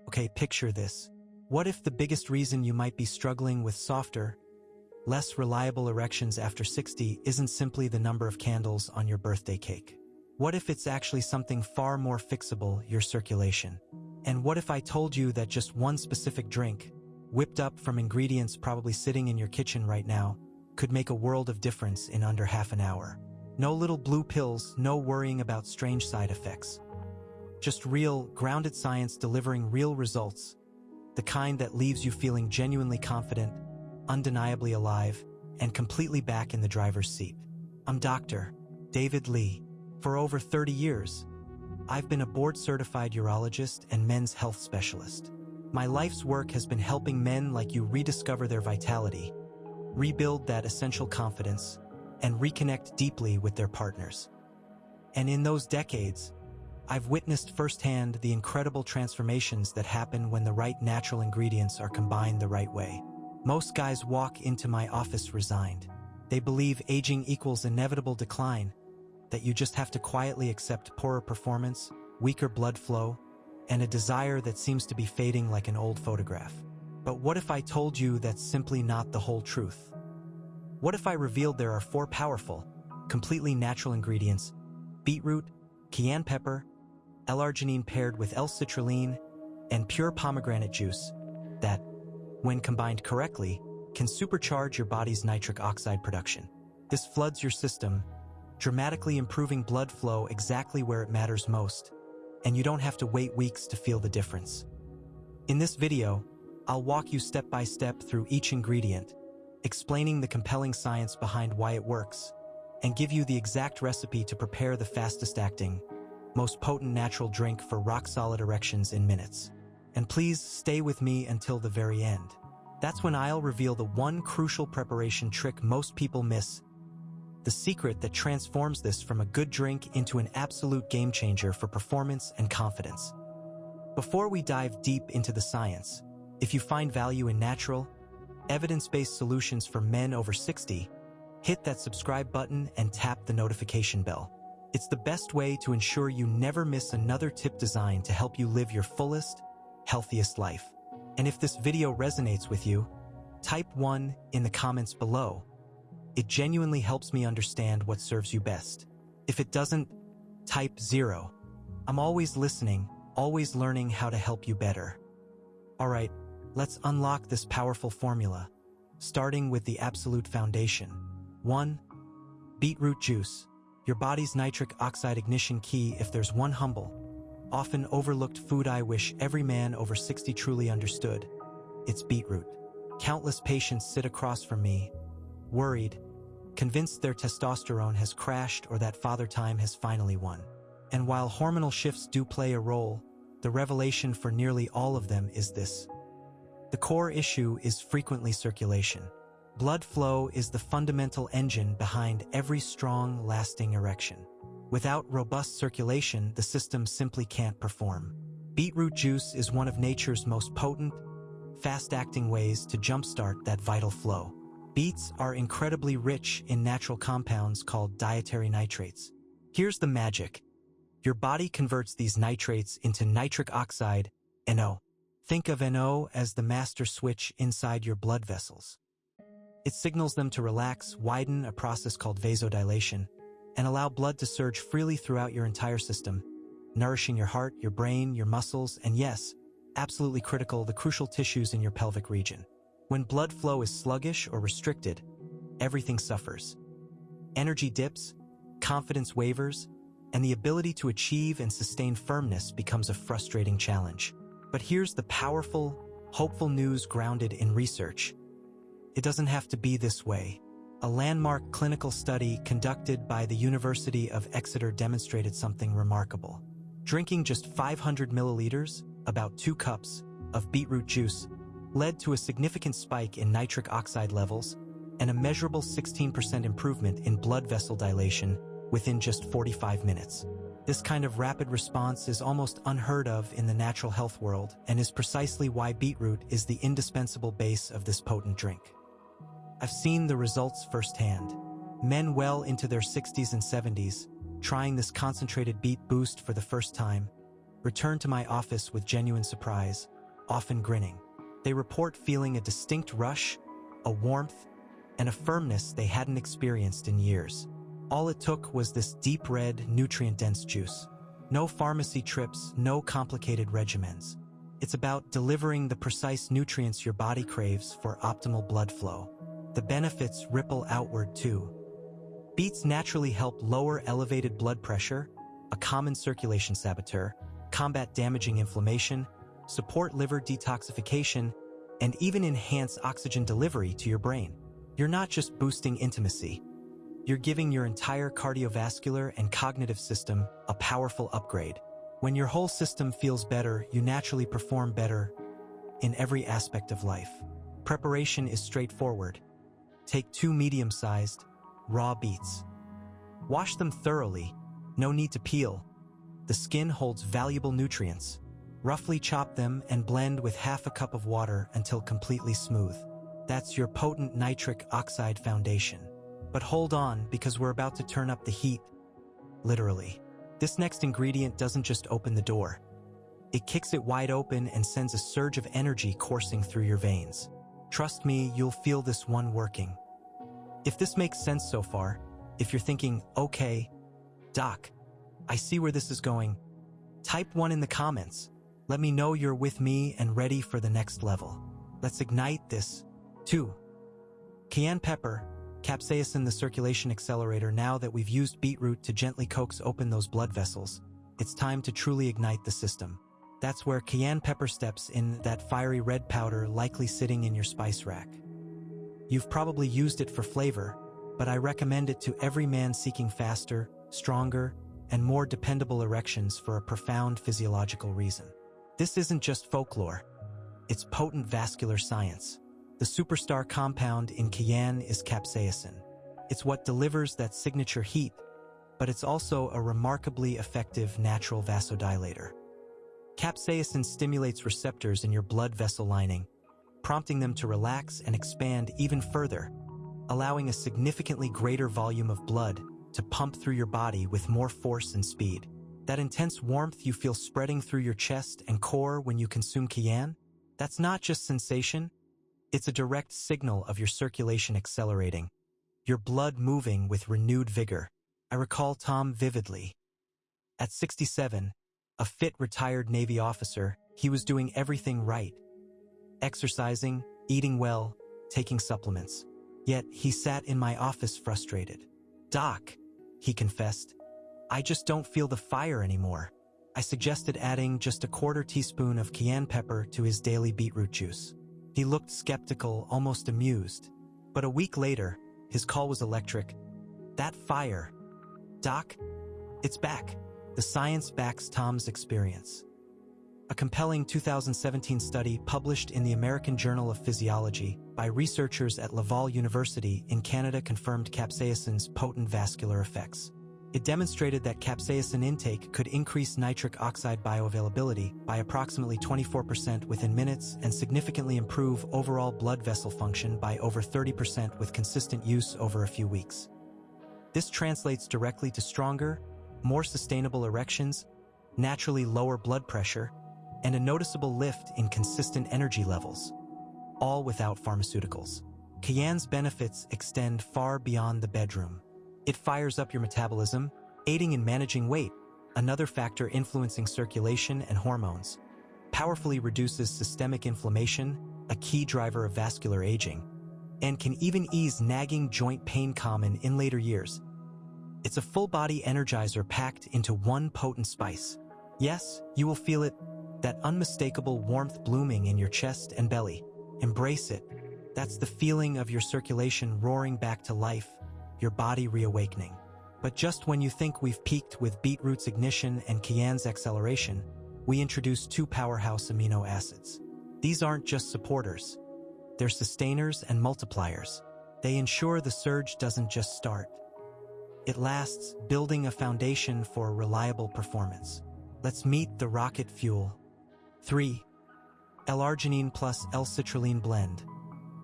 Okay, picture this. What if the biggest reason you might be struggling with softer, less reliable erections after 60 isn't simply the number of candles on your birthday cake? What if it's actually something far more fixable, your circulation? And what if I told you that just one specific drink, whipped up from ingredients probably sitting in your kitchen right now, could make a world of difference in under half an hour? No little blue pills, no worrying about strange side effects. Just real, grounded science delivering real results, the kind that leaves you feeling genuinely confident, undeniably alive, and completely back in the driver's seat. I'm Dr. David Lee. For over 30 years, I've been a board-certified urologist and men's health specialist. My life's work has been helping men like you rediscover their vitality, rebuild that essential confidence, and reconnect deeply with their partners. And in those decades, I've witnessed firsthand the incredible transformations that happen when the right natural ingredients are combined the right way. Most guys walk into my office resigned. They believe aging equals inevitable decline, that you just have to quietly accept poorer performance, weaker blood flow, and a desire that seems to be fading like an old photograph. But what if I told you that's simply not the whole truth? What if I revealed there are 4 powerful, completely natural ingredients: beetroot, cayenne pepper, L-arginine paired with L-citrulline, and pure pomegranate juice that, when combined correctly, can supercharge your body's nitric oxide production? This floods your system, dramatically improving blood flow exactly where it matters most, and you don't have to wait weeks to feel the difference. In this video, I'll walk you step by step through each ingredient, explaining the compelling science behind why it works, and give you the exact recipe to prepare the fastest-acting, most potent natural drink for rock-solid erections in minutes. And please stay with me until the very end. That's when I'll reveal the one crucial preparation trick most people miss, the secret that transforms this from a good drink into an absolute game-changer for performance and confidence. Before we dive deep into the science, if you find value in natural, evidence-based solutions for men over 60, hit that subscribe button and tap the notification bell. It's the best way to ensure you never miss another tip designed to help you live your fullest, healthiest life. And if this video resonates with you, type 1 in the comments below. It genuinely helps me understand what serves you best. If it doesn't, type 0. I'm always listening, always learning how to help you better. Alright, let's unlock this powerful formula, starting with the absolute foundation. 1. Beetroot juice. Your body's nitric oxide ignition key. If there's one humble, often overlooked food I wish every man over 60 truly understood, it's beetroot. Countless patients sit across from me, worried, convinced their testosterone has crashed or that father time has finally won. And while hormonal shifts do play a role, the revelation for nearly all of them is this: the core issue is frequently circulation. Blood flow is the fundamental engine behind every strong, lasting erection. Without robust circulation, the system simply can't perform. Beetroot juice is one of nature's most potent, fast-acting ways to jumpstart that vital flow. Beets are incredibly rich in natural compounds called dietary nitrates. Here's the magic. Your body converts these nitrates into nitric oxide, NO. Think of NO as the master switch inside your blood vessels. It signals them to relax, widen, a process called vasodilation, and allow blood to surge freely throughout your entire system, nourishing your heart, your brain, your muscles, and yes, absolutely critical, the crucial tissues in your pelvic region. When blood flow is sluggish or restricted, everything suffers. Energy dips, confidence wavers, and the ability to achieve and sustain firmness becomes a frustrating challenge. But here's the powerful, hopeful news grounded in research. It doesn't have to be this way. A landmark clinical study conducted by the University of Exeter demonstrated something remarkable. Drinking just 500 milliliters, about 2 cups, of beetroot juice led to a significant spike in nitric oxide levels and a measurable 16% improvement in blood vessel dilation within just 45 minutes. This kind of rapid response is almost unheard of in the natural health world and is precisely why beetroot is the indispensable base of this potent drink. I've seen the results firsthand. Men well into their 60s and 70s, trying this concentrated beet boost for the first time, return to my office with genuine surprise. often grinning. They report feeling a distinct rush, a warmth, and a firmness they hadn't experienced in years. All it took was this deep red, nutrient-dense juice. No pharmacy trips, no complicated regimens. It's about delivering the precise nutrients your body craves for optimal blood flow. The benefits ripple outward too. Beets naturally help lower elevated blood pressure, a common circulation saboteur, combat damaging inflammation, support liver detoxification, and even enhance oxygen delivery to your brain. You're not just boosting intimacy. You're giving your entire cardiovascular and cognitive system a powerful upgrade. When your whole system feels better, you naturally perform better in every aspect of life. Preparation is straightforward. Take 2 medium-sized, raw beets. Wash them thoroughly, no need to peel. The skin holds valuable nutrients. Roughly chop them and blend with half a cup of water until completely smooth. That's your potent nitric oxide foundation. But hold on, because we're about to turn up the heat. Literally. This next ingredient doesn't just open the door. It kicks it wide open and sends a surge of energy coursing through your veins. Trust me, you'll feel this one working. If this makes sense so far, if you're thinking, okay, Doc, I see where this is going, type 1 in the comments. Let me know you're with me and ready for the next level. Let's ignite this. 2. Cayenne pepper, capsaicin, the circulation accelerator. Now that we've used beetroot to gently coax open those blood vessels, it's time to truly ignite the system. That's where cayenne pepper steps in, that fiery red powder likely sitting in your spice rack. You've probably used it for flavor, but I recommend it to every man seeking faster, stronger, and more dependable erections for a profound physiological reason. This isn't just folklore. It's potent vascular science. The superstar compound in cayenne is capsaicin. It's what delivers that signature heat, but it's also a remarkably effective natural vasodilator. Capsaicin stimulates receptors in your blood vessel lining, prompting them to relax and expand even further, allowing a significantly greater volume of blood to pump through your body with more force and speed. That intense warmth you feel spreading through your chest and core when you consume cayenne, that's not just sensation, it's a direct signal of your circulation accelerating, your blood moving with renewed vigor. I recall Tom vividly. At 67, a fit retired Navy officer, he was doing everything right. Exercising, eating well, taking supplements. Yet he sat in my office frustrated. "Doc," he confessed, "I just don't feel the fire anymore." I suggested adding just a 1/4 teaspoon of cayenne pepper to his daily beetroot juice. He looked skeptical, almost amused. But a week later, his call was electric. "That fire, Doc, it's back." The science backs Tom's experience. A compelling 2017 study published in the American Journal of Physiology by researchers at Laval University in Canada confirmed capsaicin's potent vascular effects. It demonstrated that capsaicin intake could increase nitric oxide bioavailability by approximately 24% within minutes and significantly improve overall blood vessel function by over 30% with consistent use over a few weeks. This translates directly to stronger, more sustainable erections, naturally lower blood pressure, and a noticeable lift in consistent energy levels, all without pharmaceuticals. Cayenne's benefits extend far beyond the bedroom. It fires up your metabolism, aiding in managing weight, another factor influencing circulation and hormones, powerfully reduces systemic inflammation, a key driver of vascular aging, and can even ease nagging joint pain common in later years. It's a full-body energizer packed into one potent spice. Yes, you will feel it, that unmistakable warmth blooming in your chest and belly. Embrace it. That's the feeling of your circulation roaring back to life, your body reawakening. But just when you think we've peaked with beetroot's ignition and cayenne's acceleration, we introduce 2 powerhouse amino acids. These aren't just supporters. They're sustainers and multipliers. They ensure the surge doesn't just start. It lasts, building a foundation for reliable performance. Let's meet the rocket fuel. 3. L-arginine plus L-citrulline blend.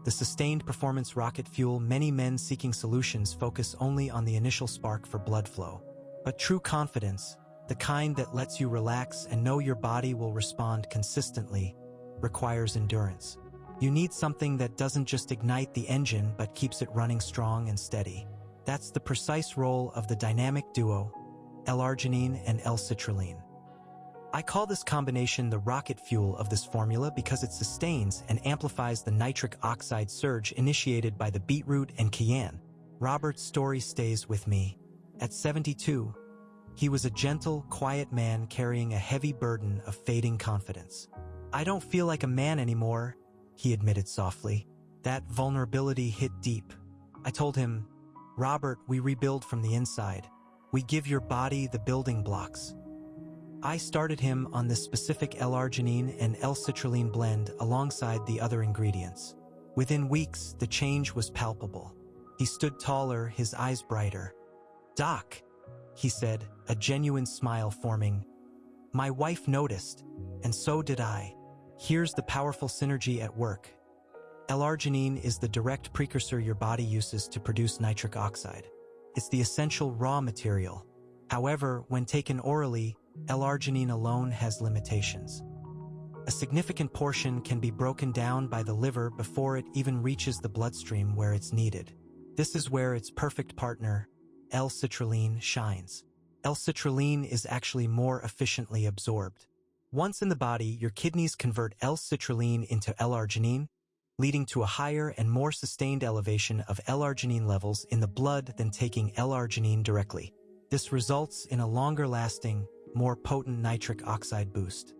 The sustained performance rocket fuel. Many men seeking solutions focus only on the initial spark for blood flow. But true confidence, the kind that lets you relax and know your body will respond consistently, requires endurance. You need something that doesn't just ignite the engine but keeps it running strong and steady. That's the precise role of the dynamic duo, L-arginine and L-citrulline. I call this combination the rocket fuel of this formula because it sustains and amplifies the nitric oxide surge initiated by the beetroot and cayenne. Robert's story stays with me. At 72, he was a gentle, quiet man carrying a heavy burden of fading confidence. "I don't feel like a man anymore," he admitted softly. That vulnerability hit deep. I told him, "Robert, we rebuild from the inside. We give your body the building blocks." I started him on this specific L-arginine and L-citrulline blend alongside the other ingredients. Within weeks, the change was palpable. He stood taller, his eyes brighter. "Doc," he said, a genuine smile forming. "My wife noticed, and so did I. Here's the powerful synergy at work. L-arginine is the direct precursor your body uses to produce nitric oxide. It's the essential raw material. However, when taken orally, L-arginine alone has limitations. A significant portion can be broken down by the liver before it even reaches the bloodstream where it's needed. This is where its perfect partner, L-citrulline, shines. L-citrulline is actually more efficiently absorbed. Once in the body, your kidneys convert L-citrulline into L-arginine, leading to a higher and more sustained elevation of L-arginine levels in the blood than taking L-arginine directly. This results in a longer-lasting, more potent nitric oxide boost.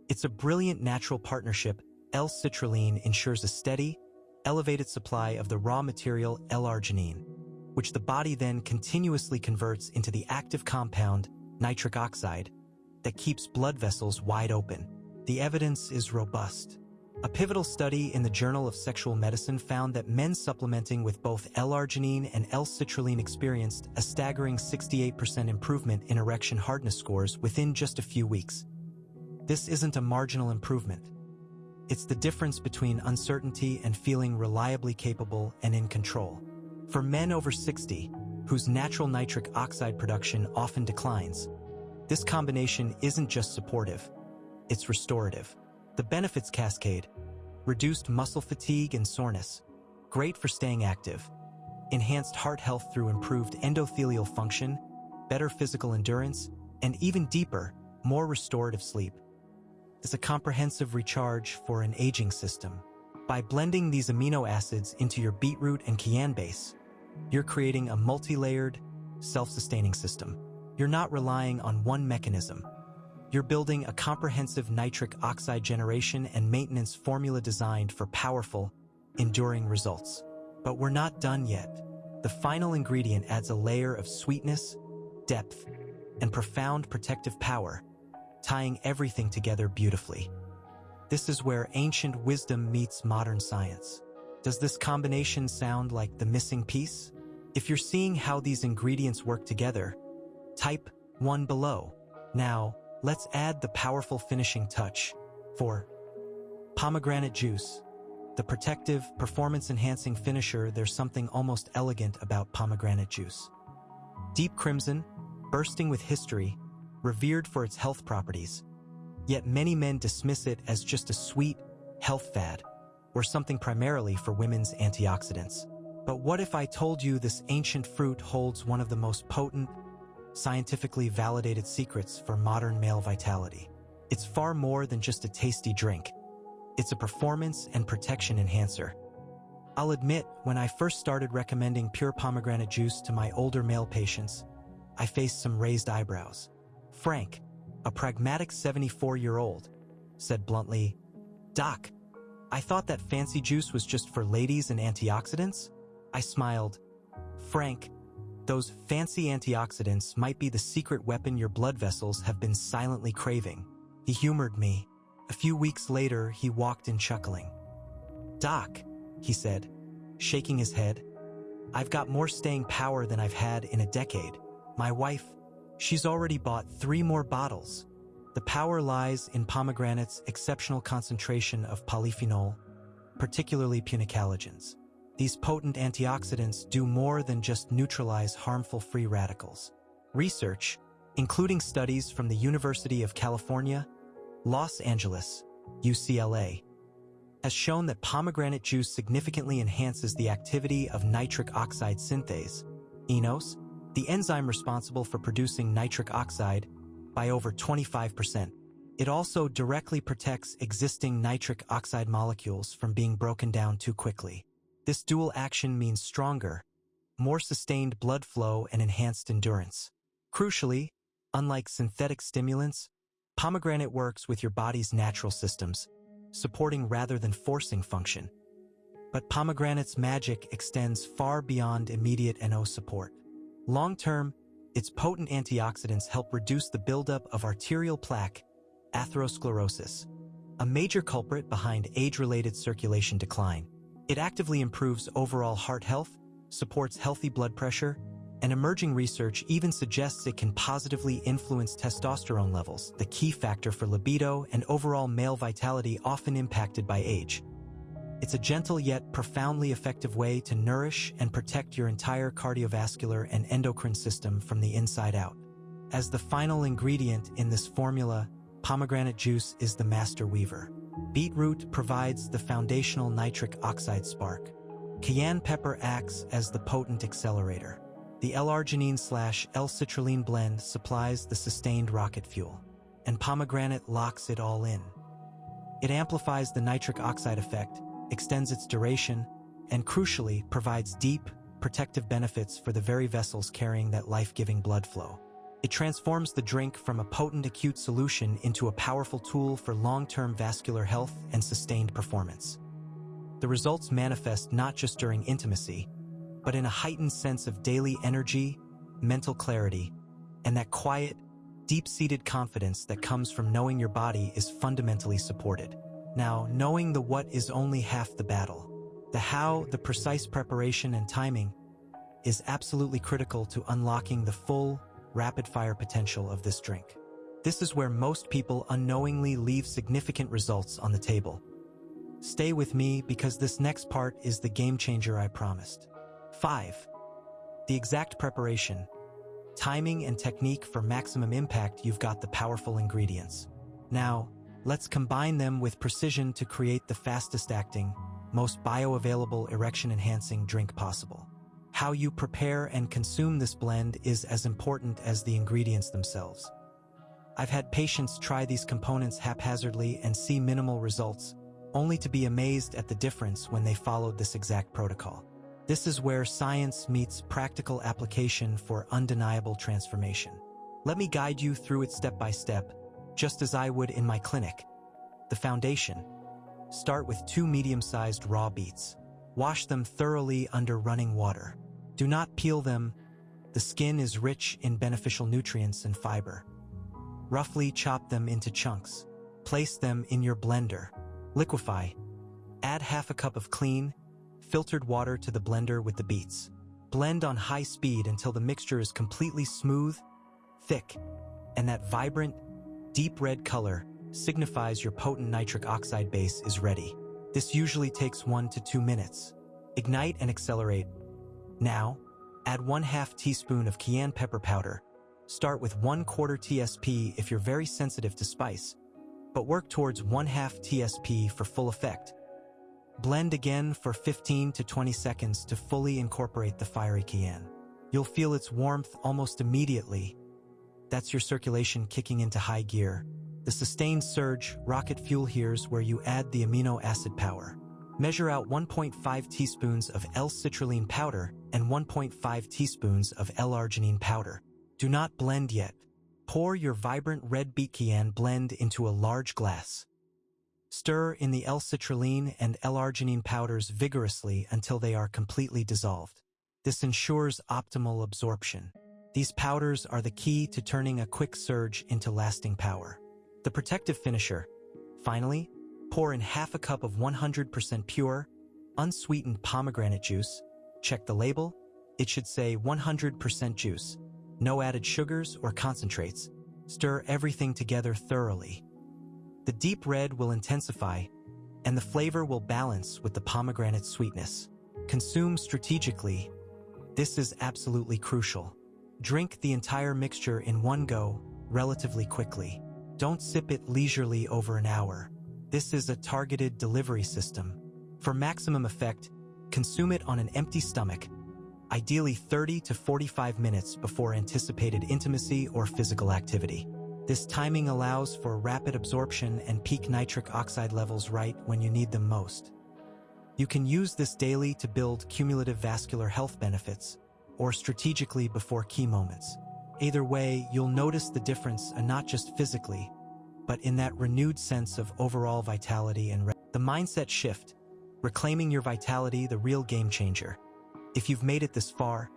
It's a brilliant natural partnership. L-citrulline ensures a steady, elevated supply of the raw material L-arginine, which the body then continuously converts into the active compound, nitric oxide, that keeps blood vessels wide open. The evidence is robust. A pivotal study in the Journal of Sexual Medicine found that men supplementing with both L-arginine and L-citrulline experienced a staggering 68% improvement in erection hardness scores within just a few weeks. This isn't a marginal improvement. It's the difference between uncertainty and feeling reliably capable and in control. For men over 60, whose natural nitric oxide production often declines, this combination isn't just supportive, it's restorative. The benefits cascade: reduced muscle fatigue and soreness, great for staying active; enhanced heart health through improved endothelial function, better physical endurance, and even deeper, more restorative sleep. It's a comprehensive recharge for an aging system. By blending these amino acids into your beetroot and cayenne base, you're creating a multi-layered, self-sustaining system. You're not relying on one mechanism. You're building a comprehensive nitric oxide generation and maintenance formula designed for powerful, enduring results. But we're not done yet. The final ingredient adds a layer of sweetness, depth, and profound protective power, tying everything together beautifully. This is where ancient wisdom meets modern science. Does this combination sound like the missing piece? If you're seeing how these ingredients work together, type 1 below. Now, let's add the powerful finishing touch. For pomegranate juice, the protective, performance-enhancing finisher, there's something almost elegant about pomegranate juice. Deep crimson, bursting with history, revered for its health properties. Yet many men dismiss it as just a sweet health fad, or something primarily for women's antioxidants. But what if I told you this ancient fruit holds one of the most potent, scientifically validated secrets for modern male vitality? It's far more than just a tasty drink. It's a performance and protection enhancer. I'll admit, when I first started recommending pure pomegranate juice to my older male patients, I faced some raised eyebrows. Frank, a pragmatic 74-year-old, said bluntly, "Doc, I thought that fancy juice was just for ladies and antioxidants?" I smiled. "Frank, those fancy antioxidants might be the secret weapon your blood vessels have been silently craving." He humored me. A few weeks later, he walked in chuckling. "Doc," he said, shaking his head, "I've got more staying power than I've had in a decade. My wife, she's already bought 3 more bottles." The power lies in pomegranate's exceptional concentration of polyphenol, particularly punicalagins. These potent antioxidants do more than just neutralize harmful free radicals. Research, including studies from the University of California, Los Angeles, UCLA, has shown that pomegranate juice significantly enhances the activity of nitric oxide synthase, eNOS, the enzyme responsible for producing nitric oxide, by over 25%. It also directly protects existing nitric oxide molecules from being broken down too quickly. This dual action means stronger, more sustained blood flow and enhanced endurance. Crucially, unlike synthetic stimulants, pomegranate works with your body's natural systems, supporting rather than forcing function. But pomegranate's magic extends far beyond immediate NO support. Long-term, its potent antioxidants help reduce the buildup of arterial plaque, atherosclerosis, a major culprit behind age-related circulation decline. It actively improves overall heart health, supports healthy blood pressure, and emerging research even suggests it can positively influence testosterone levels, the key factor for libido and overall male vitality often impacted by age. It's a gentle yet profoundly effective way to nourish and protect your entire cardiovascular and endocrine system from the inside out. As the final ingredient in this formula, pomegranate juice is the master weaver. Beetroot provides the foundational nitric oxide spark. Cayenne pepper acts as the potent accelerator. The L-arginine/L-citrulline blend supplies the sustained rocket fuel, and pomegranate locks it all in. It amplifies the nitric oxide effect, extends its duration, and crucially provides deep, protective benefits for the very vessels carrying that life-giving blood flow. It transforms the drink from a potent acute solution into a powerful tool for long-term vascular health and sustained performance. The results manifest not just during intimacy, but in a heightened sense of daily energy, mental clarity, and that quiet, deep-seated confidence that comes from knowing your body is fundamentally supported. Now, knowing the what is only half the battle. The how, the precise preparation and timing, is absolutely critical to unlocking the full, rapid-fire potential of this drink. This is where most people unknowingly leave significant results on the table. Stay with me because this next part is the game changer I promised. 5. The exact preparation. Timing and technique for maximum impact. You've got the powerful ingredients. Now, let's combine them with precision to create the fastest-acting, most bioavailable erection-enhancing drink possible. How you prepare and consume this blend is as important as the ingredients themselves. I've had patients try these components haphazardly and see minimal results, only to be amazed at the difference when they followed this exact protocol. This is where science meets practical application for undeniable transformation. Let me guide you through it step by step, just as I would in my clinic. The foundation. Start with 2 medium-sized raw beets. Wash them thoroughly under running water. Do not peel them. The skin is rich in beneficial nutrients and fiber. Roughly chop them into chunks. Place them in your blender. Liquefy. Add half a cup of clean, filtered water to the blender with the beets. Blend on high speed until the mixture is completely smooth, thick, and that vibrant, deep red color signifies your potent nitric oxide base is ready. This usually takes 1 to 2 minutes. Ignite and accelerate. Now, add 1/2 teaspoon of cayenne pepper powder. Start with 1/4 TSP if you're very sensitive to spice, but work towards 1/2 TSP for full effect. Blend again for 15 to 20 seconds to fully incorporate the fiery cayenne. You'll feel its warmth almost immediately. That's your circulation kicking into high gear. The sustained surge, rocket fuel, here's where you add the amino acid power. Measure out 1.5 teaspoons of L-citrulline powder and 1.5 teaspoons of L-arginine powder. Do not blend yet. Pour your vibrant red beet cayenne blend into a large glass. Stir in the L-citrulline and L-arginine powders vigorously until they are completely dissolved. This ensures optimal absorption. These powders are the key to turning a quick surge into lasting power. The protective finisher. Finally, pour in half a cup of 100% pure, unsweetened pomegranate juice. Check the label. It should say 100% juice. No added sugars or concentrates. Stir everything together thoroughly. The deep red will intensify, and the flavor will balance with the pomegranate sweetness. Consume strategically. This is absolutely crucial. Drink the entire mixture in one go, relatively quickly. Don't sip it leisurely over an hour. This is a targeted delivery system. For maximum effect, consume it on an empty stomach, ideally 30 to 45 minutes before anticipated intimacy or physical activity. This timing allows for rapid absorption and peak nitric oxide levels right when you need them most. You can use this daily to build cumulative vascular health benefits, or strategically before key moments. Either way, you'll notice the difference, and not just physically, but in that renewed sense of overall vitality and the mindset shift, reclaiming your vitality, the real game changer. If you've made it this far,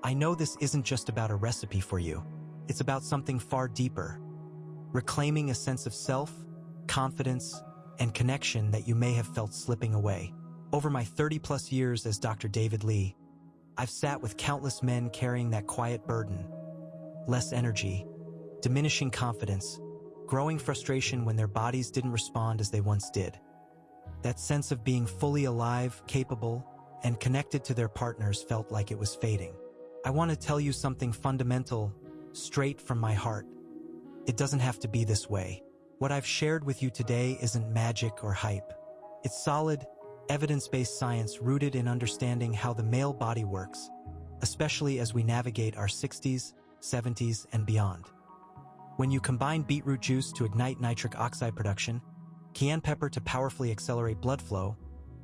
I know this isn't just about a recipe for you. It's about something far deeper, reclaiming a sense of self, confidence, and connection that you may have felt slipping away. Over my 30-plus years as Dr. David Lee, I've sat with countless men carrying that quiet burden: less energy, diminishing confidence, growing frustration when their bodies didn't respond as they once did. That sense of being fully alive, capable, and connected to their partners felt like it was fading. I want to tell you something fundamental, straight from my heart. It doesn't have to be this way. What I've shared with you today isn't magic or hype. It's solid, evidence-based science rooted in understanding how the male body works, especially as we navigate our 60s, 70s, and beyond. When you combine beetroot juice to ignite nitric oxide production, cayenne pepper to powerfully accelerate blood flow,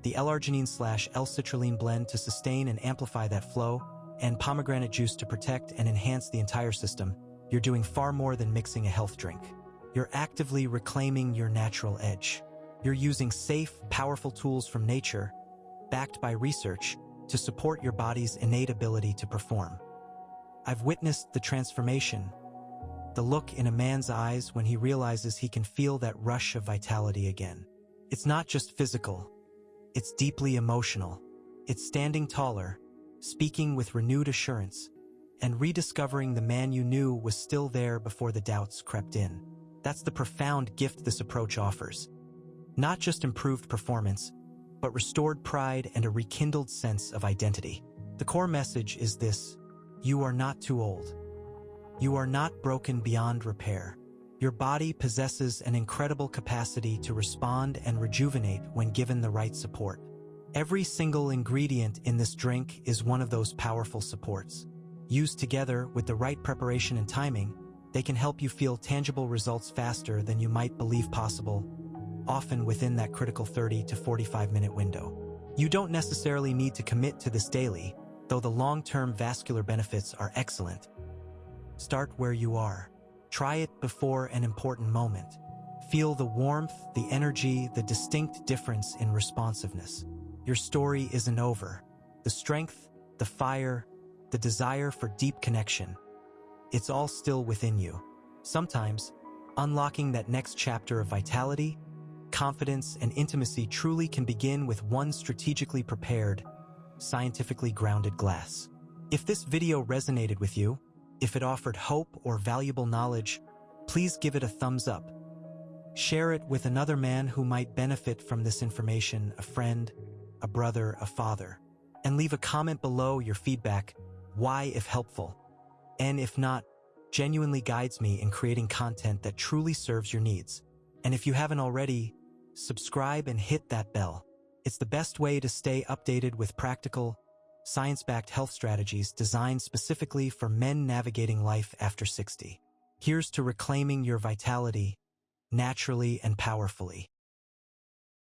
the L-arginine/L-citrulline blend to sustain and amplify that flow, and pomegranate juice to protect and enhance the entire system, you're doing far more than mixing a health drink. You're actively reclaiming your natural edge. You're using safe, powerful tools from nature, backed by research, to support your body's innate ability to perform. I've witnessed the transformation, the look in a man's eyes when he realizes he can feel that rush of vitality again. It's not just physical, it's deeply emotional. It's standing taller, speaking with renewed assurance, and rediscovering the man you knew was still there before the doubts crept in. That's the profound gift this approach offers. Not just improved performance, but restored pride and a rekindled sense of identity. The core message is this: you are not too old. You are not broken beyond repair. Your body possesses an incredible capacity to respond and rejuvenate when given the right support. Every single ingredient in this drink is one of those powerful supports. Used together with the right preparation and timing, they can help you feel tangible results faster than you might believe possible, often within that critical 30 to 45-minute window. You don't necessarily need to commit to this daily, though the long-term vascular benefits are excellent. Start where you are. Try it before an important moment. Feel the warmth, the energy, the distinct difference in responsiveness. Your story isn't over. The strength, the fire, the desire for deep connection, it's all still within you. Sometimes, unlocking that next chapter of vitality, confidence, and intimacy truly can begin with one strategically prepared, scientifically grounded glass. If this video resonated with you, if it offered hope or valuable knowledge, please give it a thumbs up. Share it with another man who might benefit from this information, a friend, a brother, a father. And leave a comment below your feedback, why if helpful, and if not, genuinely guides me in creating content that truly serves your needs. And if you haven't already, subscribe and hit that bell. It's the best way to stay updated with practical, science-backed health strategies designed specifically for men navigating life after 60. Here's to reclaiming your vitality, naturally and powerfully.